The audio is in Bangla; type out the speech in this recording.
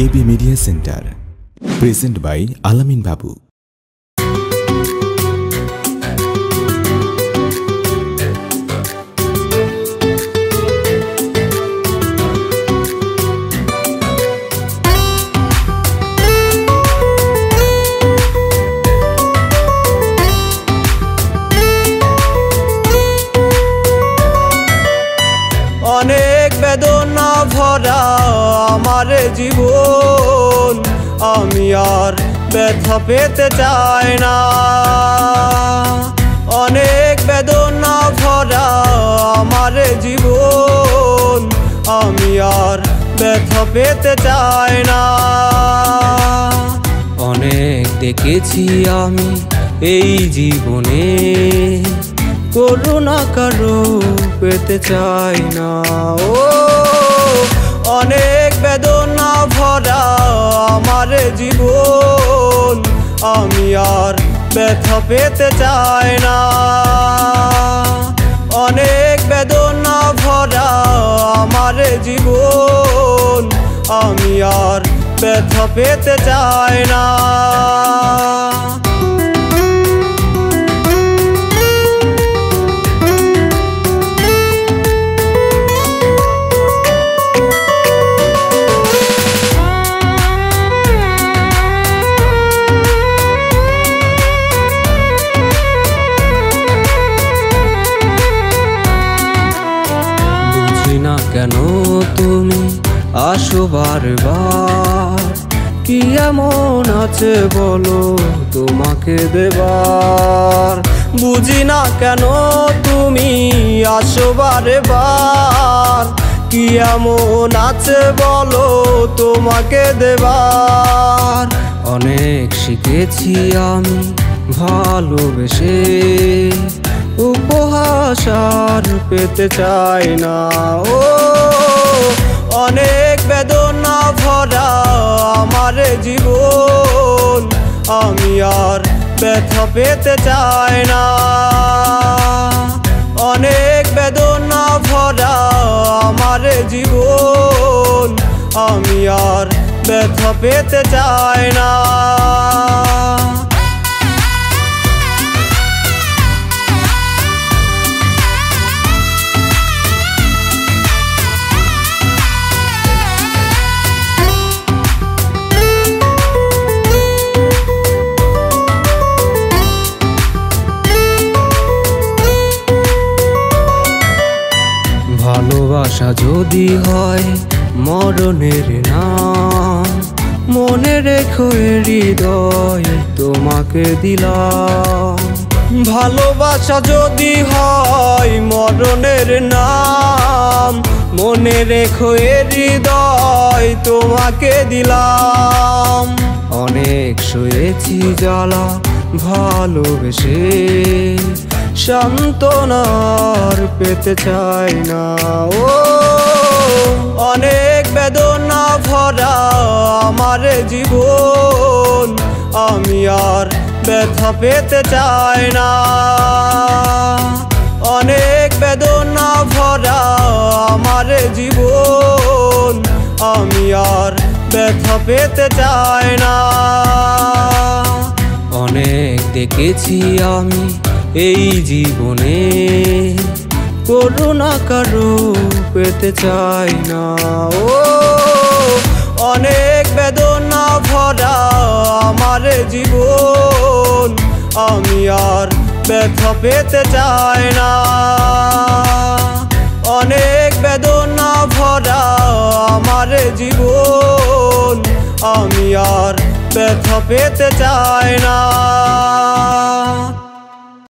AB media centre present by Alamin Babu. অনেক বেদনা ভরা আমার জীবন, আমি আর ব্যথা পেতে চাই না। অনেক বেদনা ভরা আমার জীবন, আমি আর ব্যথা পেতে চাই না। অনেক দেখেছি আমি এই জীবনে, করুণা কারো পেতে চাই না। ও অনেক বেদনা ভরা আমার জীবন, আমি আর ব্যথা পেতে চাই না। অনেক বেদনা ভরা আমার জীবন, আমি আর ব্যথা পেতে চাই না। কেন তুমি আসো বারবার, কি এমন আছে বলো তোমাকে দেবার। বুঝি না কেন তুমি আসো বারবার, কি এমন আছে বলো তোমাকে দেবার। অনেক শিখেছি আমি ভালোবেসে, উপহাস আর পেতে চাই না। ও অনেক বেদনা ভরা আমার জীবন, আমি আর ব্যথা পেতে চাই না। অনেক বেদনা ভরা আমার জীবন, আমি আর ব্যথা পেতে চাই না। ভালোবাসা যদি হয় মরণের নাম, মনে রেখো হৃদয় তোমাকে দিলাম। ভালোবাসা যদি হয় মরণের নাম, মনে রেখো হৃদয় তোমাকে দিলাম। অনেক সয়েছি জ্বালা ভালোবেসে, সান্ত্বনার পেতে চাই না। ও অনেক বেদনা ভরা আমার জীবন, আমি আর ব্যথা পেতে চাই না। অনেক বেদনা ভরা আমার জীবন, আমি আর ব্যথা পেতে চাই না। অনেক দেখেছি আমি এই জীবনে, করুণা কারো পেতে চাই না। ও অনেক বেদনা ভরা আমার জীবন, আমি আর ব্যথা পেতে চাই না। অনেক বেদনা ভরা আমার জীবন, আমি আর ব্যথা পেতে চাই না।